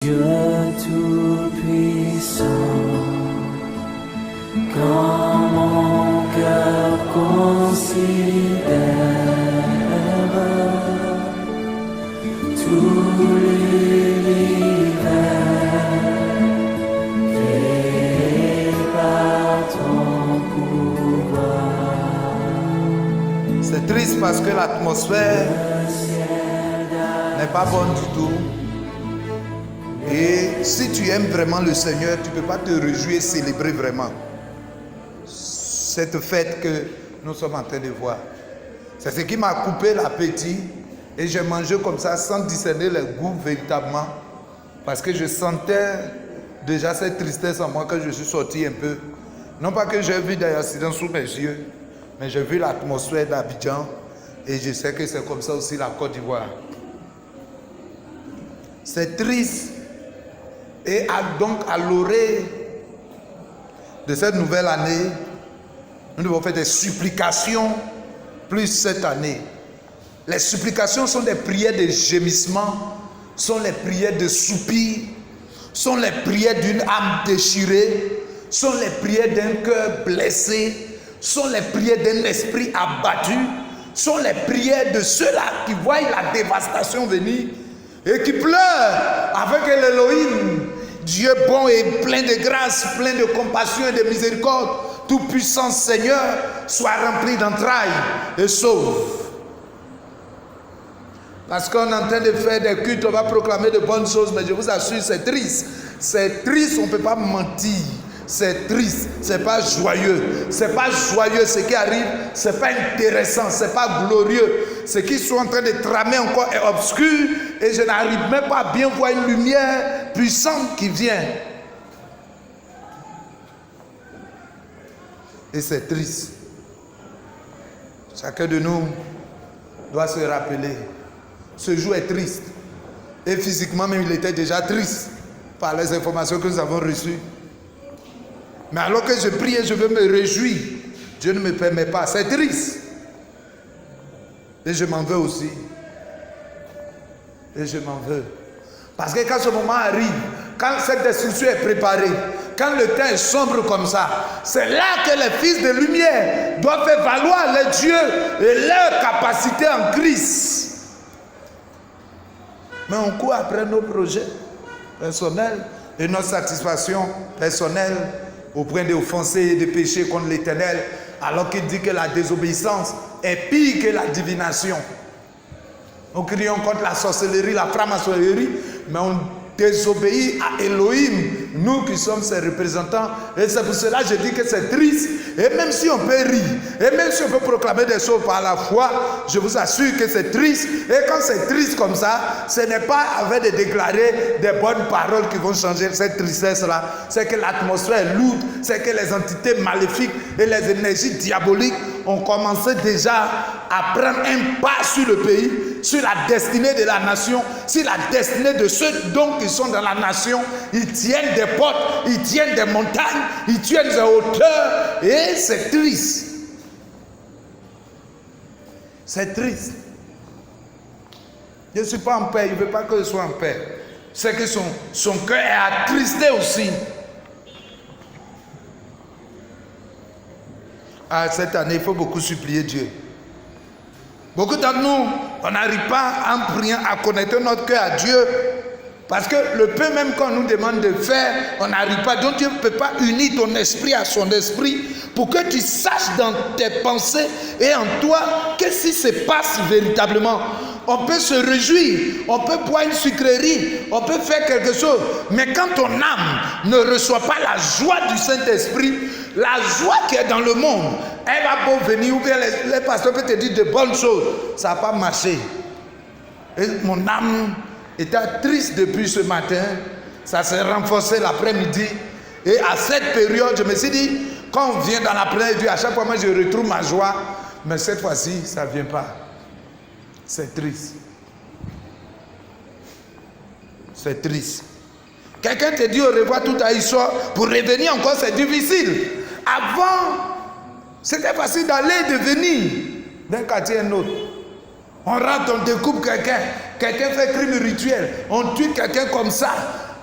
Dieu Tout-Puissant, quand mon cœur considère tout l'univers créé par ton pouvoir. C'est triste parce que l'atmosphère n'est pas bonne du tout. Et si tu aimes vraiment le Seigneur, tu ne peux pas te réjouir et célébrer vraiment cette fête que nous sommes en train de voir. C'est ce qui m'a coupé l'appétit et j'ai mangé comme ça sans discerner le goût véritablement, parce que je sentais déjà cette tristesse en moi que je suis sorti un peu. Non pas que j'ai vu des accidents sous mes yeux, mais j'ai vu l'atmosphère d'Abidjan et je sais que c'est comme ça aussi la Côte d'Ivoire. C'est triste. Et donc à l'orée de cette nouvelle année, nous devons faire des supplications plus cette année. Les supplications sont des prières de gémissement, sont les prières de soupir, sont les prières d'une âme déchirée, sont les prières d'un cœur blessé, sont les prières d'un esprit abattu, sont les prières de ceux-là qui voient la dévastation venir et qui pleurent avec l'Élohim, Dieu bon et plein de grâce, plein de compassion et de miséricorde, tout-puissant Seigneur, soit rempli d'entrailles et sauve. Parce qu'on est en train de faire des cultes, on va proclamer de bonnes choses, mais je vous assure, c'est triste. C'est triste, on ne peut pas mentir. C'est triste, c'est pas joyeux. C'est pas joyeux ce qui arrive, c'est pas intéressant, c'est pas glorieux. Ce qu'ils sont en train de tramer encore est obscur et je n'arrive même pas à bien voir une lumière puissante qui vient. Et c'est triste. Chacun de nous doit se rappeler. Ce jour est triste. Et physiquement même, il était déjà triste par les informations que nous avons reçues. Mais alors que je prie et je veux me réjouir, Dieu ne me permet pas. C'est triste. Et je m'en veux aussi. Et je m'en veux. Parce que quand ce moment arrive, quand cette destruction est préparée, quand le temps est sombre comme ça, c'est là que les fils de lumière doivent faire valoir les dieux et leur capacité en Christ. Mais on court après nos projets personnels et notre satisfaction personnelle au point d'offenser et de pécher contre l'Éternel, alors qu'il dit que la désobéissance est pire que la divination. Nous crions contre la sorcellerie, la franc-maçonnerie, mais on désobéit à Elohim, nous qui sommes ses représentants. Et c'est pour cela que je dis que c'est triste. Et même si on peut rire, et même si on peut proclamer des choses par la foi, je vous assure que c'est triste. Et quand c'est triste comme ça, ce n'est pas avec de déclarer des bonnes paroles qui vont changer cette tristesse-là. C'est que l'atmosphère est lourde, c'est que les entités maléfiques et les énergies diaboliques ont commencé déjà à prendre un pas sur le pays, sur la destinée de la nation, sur la destinée de ceux donc qui sont dans la nation. Ils tiennent des portes, ils tiennent des montagnes, ils tiennent des hauteurs, et c'est triste. C'est triste. Je ne suis pas en paix, il ne veut pas que je sois en paix. C'est que son cœur est attristé aussi. Cette année, il faut beaucoup supplier Dieu. Beaucoup d'entre nous, on n'arrive pas en priant à connecter notre cœur à Dieu. Parce que le peu même qu'on nous demande de faire, on n'arrive pas. Donc Dieu ne peut pas unir ton esprit à son esprit pour que tu saches dans tes pensées et en toi qu'est-ce qui se passe véritablement. On peut se réjouir, on peut boire une sucrerie, on peut faire quelque chose. Mais quand ton âme ne reçoit pas la joie du Saint-Esprit, la joie qui est dans le monde, elle va beau venir, ou bien les pasteurs peuvent te dire de bonnes choses, ça n'a pas marché. Et mon âme était triste depuis ce matin, ça s'est renforcé l'après-midi. Et à cette période, je me suis dit, quand on vient dans l'après-midi, à chaque fois, moi, je retrouve ma joie. Mais cette fois-ci, ça ne vient pas. C'est triste. C'est triste. Quelqu'un te dit au revoir tout à l'heure, pour revenir encore, c'est difficile. Avant, c'était facile d'aller et de venir d'un quartier à un autre. On rentre, on découpe quelqu'un, quelqu'un fait crime rituel, on tue quelqu'un comme ça.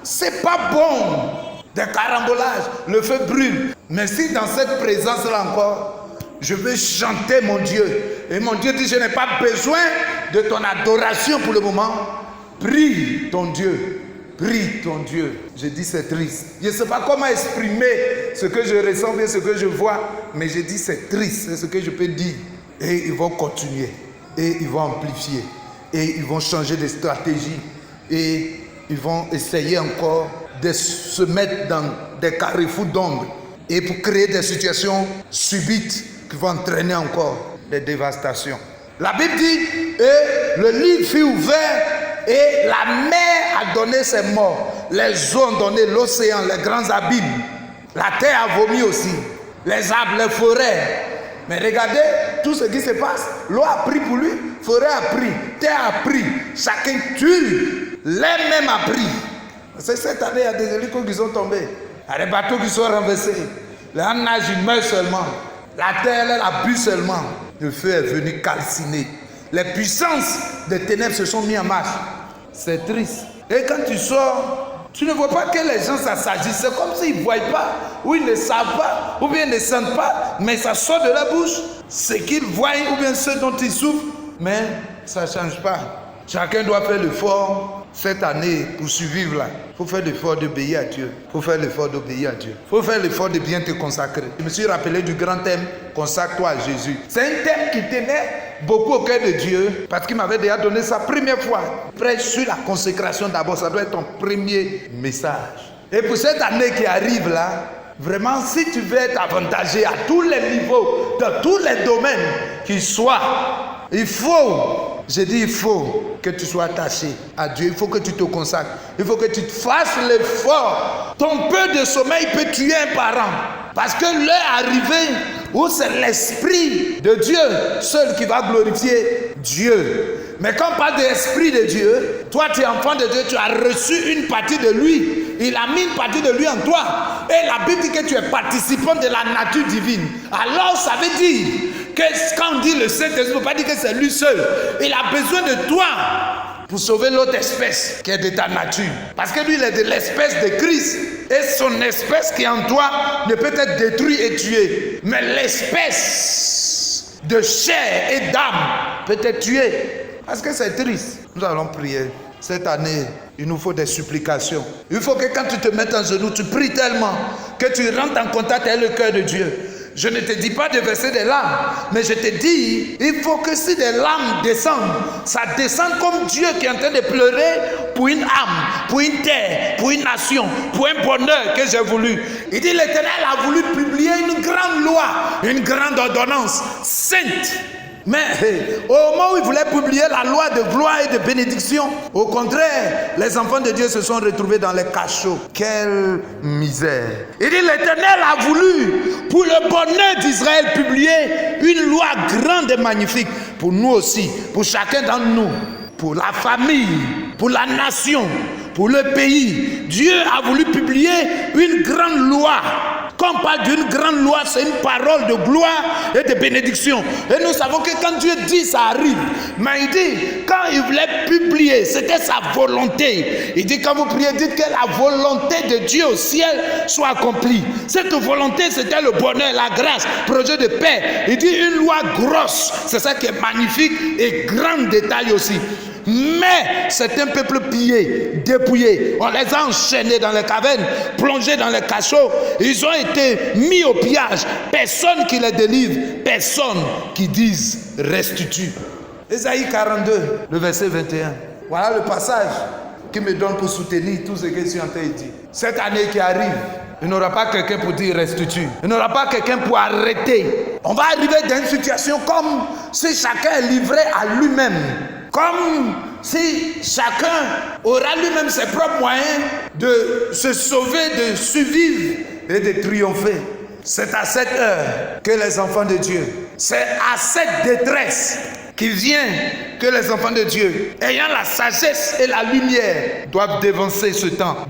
c'est pas bon. Des carambolages, le feu brûle. Mais si dans cette présence-là encore, je veux chanter mon Dieu. Et mon Dieu dit, je n'ai pas besoin de ton adoration pour le moment. Prie ton Dieu. Prie ton Dieu. Je dis c'est triste. Je ne sais pas comment exprimer ce que je ressens, bien ce que je vois. Mais je dis c'est triste. C'est ce que je peux dire. Et ils vont continuer. Et ils vont amplifier. Et ils vont changer de stratégie. Et ils vont essayer encore de se mettre dans des carrefours d'ombre. Et pour créer des situations subites qui vont entraîner encore des dévastations. La Bible dit, et le livre fut ouvert et la mer a donné ses morts. Les eaux ont donné l'océan, les grands abîmes. La terre a vomi aussi. Les arbres, les forêts. Mais regardez tout ce qui se passe. L'eau a pris pour lui, forêt a pris, terre a pris. Chacun tue. L'air même a pris. C'est cette année, il y a des hélicos qui sont tombés. Il y a des bateaux qui sont renversés. Les nages, ils meurent seulement. La terre, elle a bu seulement. Le feu est venu calciner. Les puissances des ténèbres se sont mises en marche. C'est triste. Et quand tu sors, tu ne vois pas que les gens s'agissent. C'est comme s'ils ne voient pas, ou ils ne savent pas, ou bien ils ne sentent pas, mais ça sort de la bouche. Ce qu'ils voient, ou bien ce dont ils souffrent, mais ça ne change pas. Chacun doit faire l'effort cette année pour survivre là. Il faut faire l'effort d'obéir à Dieu. Il faut faire l'effort d'obéir à Dieu. Il faut faire l'effort de bien te consacrer. Je me suis rappelé du grand thème, consacre-toi à Jésus. C'est un thème qui tenait beaucoup au cœur de Dieu parce qu'il m'avait déjà donné sa première fois. Prêche sur la consécration d'abord, ça doit être ton premier message. Et pour cette année qui arrive là, vraiment si tu veux être avantagé à tous les niveaux, dans tous les domaines qu'il soit, il faut... J'ai dit, il faut que tu sois attaché à Dieu. Il faut que tu te consacres. Il faut que tu te fasses l'effort. Ton peu de sommeil peut tuer un parent. Parce que l'heure est arrivée où c'est l'Esprit de Dieu seul qui va glorifier Dieu. Mais quand on parle de l'Esprit de Dieu, toi tu es enfant de Dieu, tu as reçu une partie de lui. Il a mis une partie de lui en toi. Et la Bible dit que tu es participant de la nature divine. Alors ça veut dire que quand on dit le Saint-Esprit, il ne faut pas dire que c'est lui seul. Il a besoin de toi pour sauver l'autre espèce qui est de ta nature. Parce que lui, il est de l'espèce de Christ. Et son espèce qui est en toi ne peut être détruite et tuée. Mais l'espèce de chair et d'âme peut être tuée. Parce que c'est triste. Nous allons prier. Cette année, il nous faut des supplications. Il faut que quand tu te mets en genoux, tu pries tellement que tu rentres en contact avec le cœur de Dieu. Je ne te dis pas de verser des larmes, mais je te dis, il faut que si des larmes descendent, ça descend comme Dieu qui est en train de pleurer pour une âme, pour une terre, pour une nation, pour un bonheur que j'ai voulu. Il dit, l'Éternel a voulu publier une grande loi, une grande ordonnance sainte. Mais au moment où il voulait publier la loi de gloire et de bénédiction, au contraire, les enfants de Dieu se sont retrouvés dans les cachots. Quelle misère! Il dit, l'Éternel a voulu, pour le bonheur d'Israël, publier une loi grande et magnifique. Pour nous aussi, pour chacun d'entre nous, pour la famille, pour la nation, pour le pays. Dieu a voulu publier une grande loi. Quand on parle d'une grande loi, c'est une parole de gloire et de bénédiction. Et nous savons que quand Dieu dit, ça arrive. Mais il dit, quand il voulait publier, c'était sa volonté. Il dit, quand vous priez, dites que la volonté de Dieu au ciel soit accomplie. Cette volonté, c'était le bonheur, la grâce, projet de paix. Il dit, une loi grosse. C'est ça qui est magnifique et grand détail aussi. Mais c'est un peuple pillé, dépouillé. On les a enchaînés dans les cavernes, plongés dans les cachots. Ils ont été mis au pillage. Personne qui les délivre, personne qui dise restitue. Ésaïe 42, le verset 21. Voilà le passage qui me donne pour soutenir tout ce que je suis en train de dire. Cette année qui arrive, il n'y aura pas quelqu'un pour dire restitue. Il n'y aura pas quelqu'un pour arrêter. On va arriver dans une situation comme si chacun est livré à lui-même. Comme si chacun aura lui-même ses propres moyens de se sauver, de survivre et de triompher. C'est à cette heure que les enfants de Dieu, c'est à cette détresse qui vient que les enfants de Dieu, ayant la sagesse et la lumière, doivent dévancer ce temps,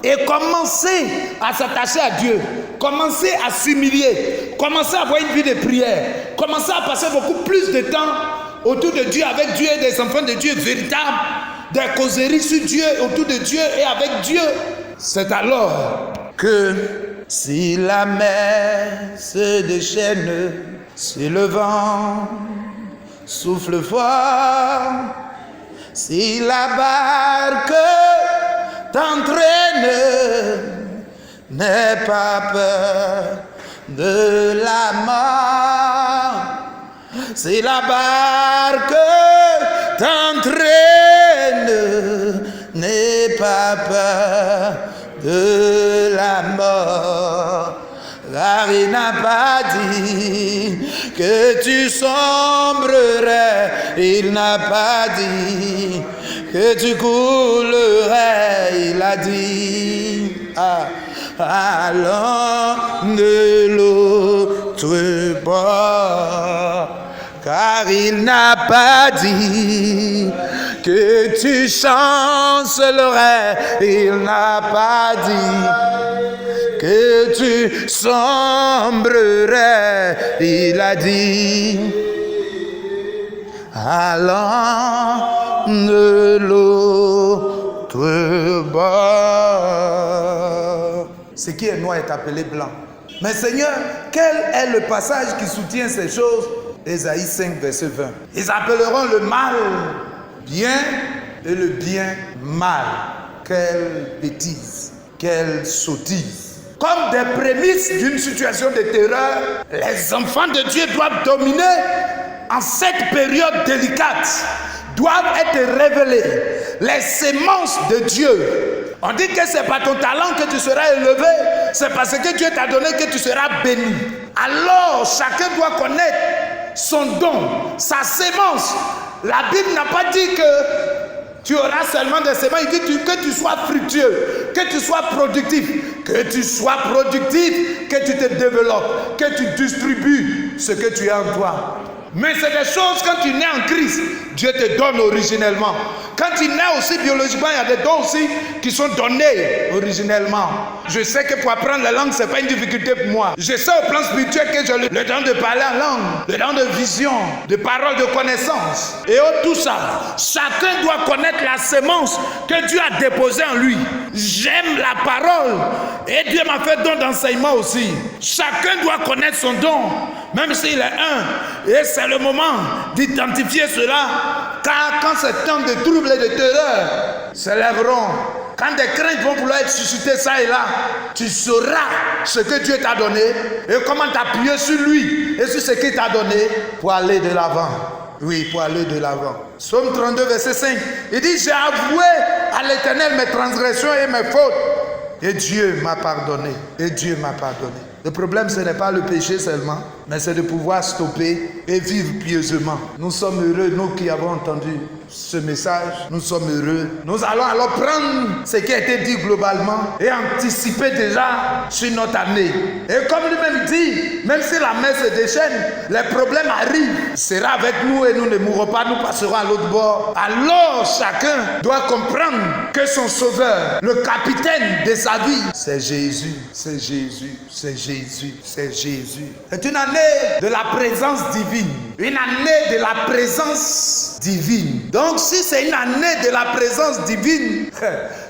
et commencer à s'attacher à Dieu, commencer à s'humilier, commencer à avoir une vie de prière, commencer à passer beaucoup plus de temps autour de Dieu, avec Dieu et des enfants de Dieu véritables, des causeries sur Dieu, autour de Dieu et avec Dieu. C'est alors que si la mer se déchaîne, si le vent souffle fort, si la barque t'entraîne, n'aie pas peur de la mort. Si la barque t'entraîne, n'aie pas peur de la mort. Car il n'a pas dit que tu sombrerais, il n'a pas dit que tu coulerais, il a dit allons de l'autre bord. Car il n'a pas dit que tu chancelerais, il n'a pas dit que tu sombrerais, il a dit allons de l'autre bord. Ce qui est noir est appelé blanc. Mais Seigneur, quel est le passage qui soutient ces choses? Ésaïe 5, verset 20. Ils appelleront le mal bien et le bien mal. Quelle bêtise, quelle sottise. Comme des prémices d'une situation de terreur, les enfants de Dieu doivent dominer en cette période délicate, doivent être révélés. Les semences de Dieu. On dit que c'est par ton talent que tu seras élevé, c'est parce que Dieu t'a donné que tu seras béni. Alors, chacun doit connaître son don, sa sémence. La Bible n'a pas dit que tu auras seulement des semences, il dit que tu sois fructueux, que tu sois productif, que tu sois productif, que tu te développes, que tu distribues ce que tu as en toi. Mais c'est des choses, quand tu nais en Christ, Dieu te donne originellement. Quand tu nais aussi biologiquement, il y a des dons aussi qui sont donnés originellement. Je sais que pour apprendre la langue, ce n'est pas une difficulté pour moi. Je sais au plan spirituel que j'ai le don de parler en langue, le don de vision, de parole, de connaissance. Et tout ça, chacun doit connaître la sémence que Dieu a déposée en lui. J'aime la parole et Dieu m'a fait don d'enseignement aussi. Chacun doit connaître son don, même s'il est un. Et c'est le moment d'identifier cela, car quand c'est temps de troubles et de terreur s'élèveront, quand des craintes vont vouloir être suscitées ça et là, tu sauras ce que Dieu t'a donné et comment t'appuyer sur lui et sur ce qu'il t'a donné pour aller de l'avant. Oui, pour aller de l'avant. Psaume 32, verset 5, il dit, j'ai avoué à l'Éternel mes transgressions et mes fautes. Et Dieu m'a pardonné. Et Dieu m'a pardonné. Le problème, ce n'est pas le péché seulement, mais c'est de pouvoir stopper et vivre pieusement. Nous sommes heureux, nous qui avons entendu ce message, nous sommes heureux. Nous allons alors prendre ce qui a été dit globalement et anticiper déjà sur notre année. Et comme lui-même dit, même si la mer se déchaîne, les problèmes arrivent. Il sera avec nous et nous ne mourrons pas, nous passerons à l'autre bord. Alors chacun doit comprendre que son sauveur, le capitaine de sa vie, c'est Jésus, c'est Jésus, c'est Jésus, c'est Jésus. C'est une année de la présence divine. Une année de la présence divine. Donc si c'est une année de la présence divine,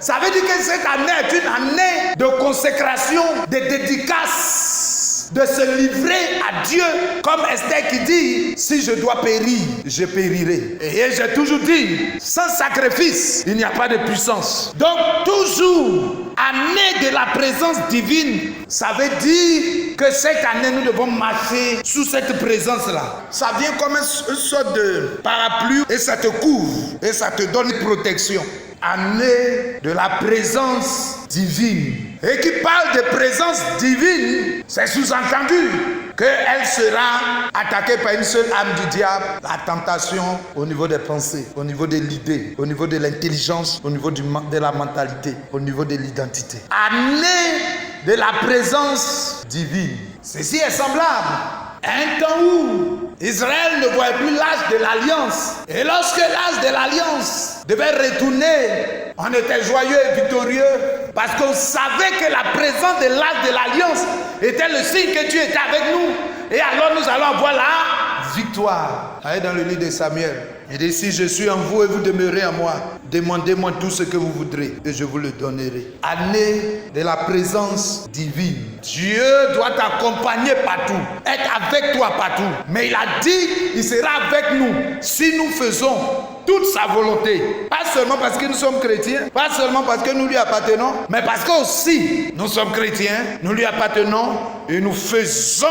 ça veut dire que cette année est une année de consécration, de dédicace, de se livrer à Dieu. Comme Esther qui dit, si je dois périr, je périrai. Et j'ai toujours dit, sans sacrifice, il n'y a pas de puissance. Donc toujours, année de la présence divine, ça veut dire que cette année, nous devons marcher sous cette présence-là. Ça vient comme une sorte de parapluie et ça te couvre et ça te donne une protection. Année de la présence divine. Et qui parle de présence divine, c'est sous-entendu qu'elle sera attaquée par une seule âme du diable, la tentation au niveau des pensées, au niveau de l'idée, au niveau de l'intelligence, au niveau de la mentalité, au niveau de l'identité. Année de la présence divine. Ceci est semblable à un temps où Israël ne voyait plus l'âge de l'alliance. Et lorsque l'âge de l'alliance devait retourner, on était joyeux et victorieux parce qu'on savait que la présence de l'âge de l'alliance était le signe que Dieu était avec nous. Et alors nous allons avoir la victoire. Allez dans le livre de Samuel. Il dit, si je suis en vous et vous demeurez en moi, demandez-moi tout ce que vous voudrez et je vous le donnerai. Année de la présence divine. Dieu doit t'accompagner partout, être avec toi partout. Mais il a dit, il sera avec nous si nous faisons toute sa volonté. Pas seulement parce que nous sommes chrétiens, pas seulement parce que nous lui appartenons, mais parce que aussi nous sommes chrétiens, nous lui appartenons et nous faisons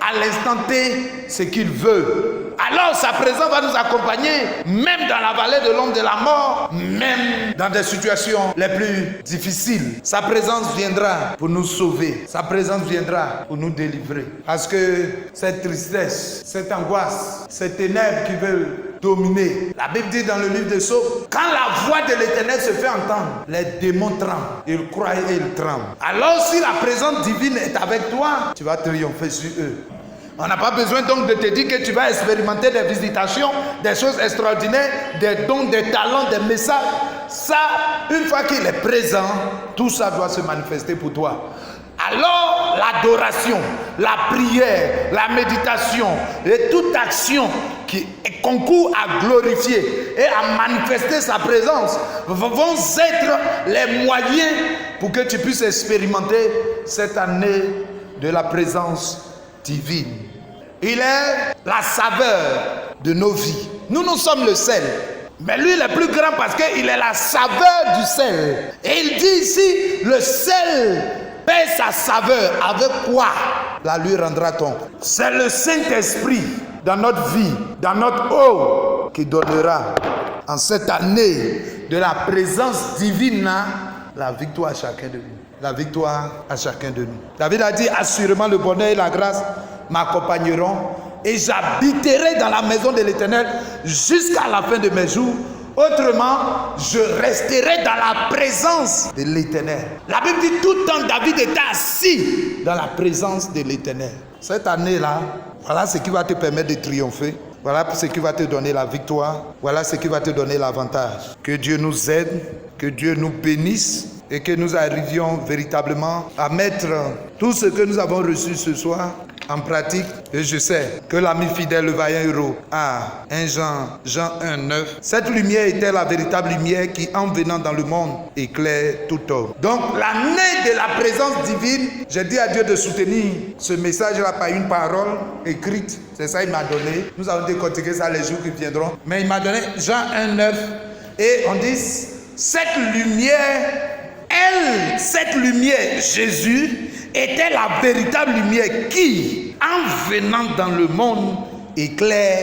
à l'instant T ce qu'il veut. Alors sa présence va nous accompagner même dans la vallée de l'ombre de la mort, même dans des situations les plus difficiles. Sa présence viendra pour nous sauver. Sa présence viendra pour nous délivrer. Parce que cette tristesse, cette angoisse, ces ténèbres qui veulent dominer. La Bible dit dans le livre de Psaumes, quand la voix de l'Éternel se fait entendre, les démons tremblent. Ils croient et ils tremblent. Alors si la présence divine est avec toi, tu vas triompher sur eux. On n'a pas besoin donc de te dire que tu vas expérimenter des visitations, des choses extraordinaires, des dons, des talents, des messages. Ça, une fois qu'il est présent, tout ça doit se manifester pour toi. Alors, l'adoration, la prière, la méditation et toute action qui concourt à glorifier et à manifester sa présence vont être les moyens pour que tu puisses expérimenter cette année de la présence divine. Il est la saveur de nos vies. Nous sommes le sel. Mais lui, il est plus grand parce qu'il est la saveur du sel. Et il dit ici, le sel paie sa saveur. Avec quoi la lui rendra-t-on? C'est le Saint-Esprit dans notre vie, dans notre eau, qui donnera en cette année de la présence divine la victoire à chacun de nous. La victoire à chacun de nous. David a dit, assurément le bonheur et la grâce m'accompagneront et j'habiterai dans la maison de l'Éternel jusqu'à la fin de mes jours. Autrement, je resterai dans la présence de l'Éternel. La Bible dit tout le temps David était assis dans la présence de l'Éternel. Cette année-là, voilà ce qui va te permettre de triompher. Voilà ce qui va te donner la victoire. Voilà ce qui va te donner l'avantage. Que Dieu nous aide, que Dieu nous bénisse et que nous arrivions véritablement à mettre tout ce que nous avons reçu ce soir en pratique. Et je sais que l'ami fidèle, le vaillant héros, a 1 Jean 1, 9. Cette lumière était la véritable lumière qui, en venant dans le monde, éclaire tout homme. Donc, l'année de la présence divine, j'ai dit à Dieu de soutenir ce message-là par une parole écrite. C'est ça qu'il m'a donné. Nous allons décortiquer ça les jours qui viendront. Mais il m'a donné Jean 1, 9. Et on dit, cette lumière, cette lumière, Jésus, était la véritable lumière qui, en venant dans le monde, éclaire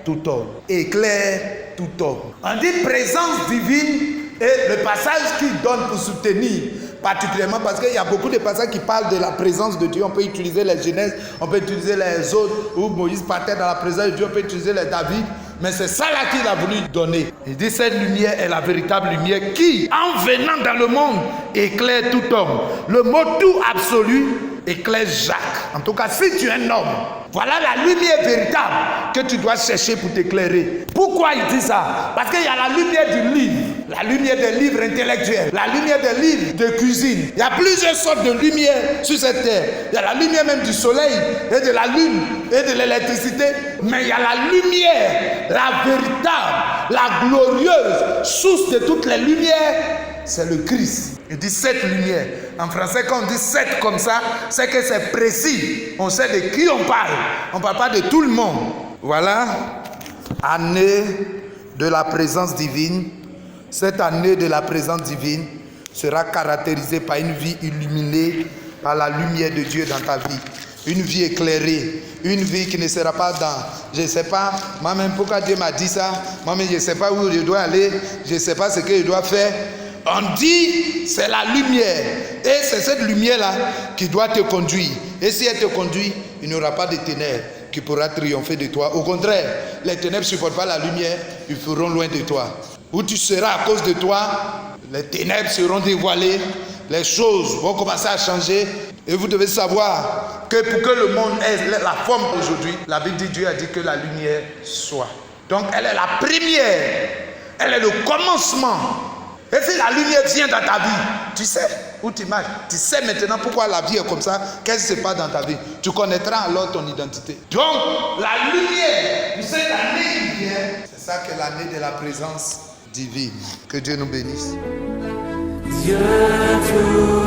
tout homme. Éclaire tout homme. On dit présence divine et le passage qu'il donne pour soutenir particulièrement parce qu'il y a beaucoup de passages qui parlent de la présence de Dieu. On peut utiliser les Genèse, on peut utiliser les autres où Moïse partait dans la présence de Dieu, on peut utiliser les David. Mais c'est ça là qu'il a voulu donner. Il dit cette lumière est la véritable lumière qui, en venant dans le monde, éclaire tout homme. Le mot tout absolu éclaire Jacques. En tout cas, si tu es un homme, voilà la lumière véritable que tu dois chercher pour t'éclairer. Pourquoi il dit ça? Parce qu'il y a la lumière du livre, la lumière des livres intellectuels, la lumière des livres de cuisine. Il y a plusieurs sortes de lumière sur cette terre. Il y a la lumière même du soleil et de la lune et de l'électricité. Mais il y a la lumière, la véritable, la glorieuse source de toutes les lumières. C'est le Christ. Il dit cette lumière. En français, quand on dit cette comme ça, c'est que c'est précis. On sait de qui on parle. On ne parle pas de tout le monde. Voilà, année de la présence divine. Cette année de la présence divine sera caractérisée par une vie illuminée par la lumière de Dieu dans ta vie. Une vie éclairée, une vie qui ne sera pas dans, je ne sais pas, moi-même pourquoi Dieu m'a dit ça, moi-même je ne sais pas où je dois aller, je ne sais pas ce que je dois faire. On dit c'est la lumière et c'est cette lumière-là qui doit te conduire. Et si elle te conduit, il n'y aura pas de ténèbres qui pourra triompher de toi. Au contraire, les ténèbres ne supportent pas la lumière, ils feront loin de toi. Où tu seras à cause de toi, les ténèbres seront dévoilées, les choses vont commencer à changer. Et vous devez savoir que pour que le monde ait la forme aujourd'hui, la Bible dit, Dieu a dit que la lumière soit. Donc elle est la première, elle est le commencement. Et si la lumière vient dans ta vie, tu sais où tu marches. Tu sais maintenant pourquoi la vie est comme ça, qu'est-ce qui se passe dans ta vie. Tu connaîtras alors ton identité. Donc la lumière de cette année qui vient, c'est ça qu'est l'année de la présence divine. Que Dieu nous bénisse. Dieu tout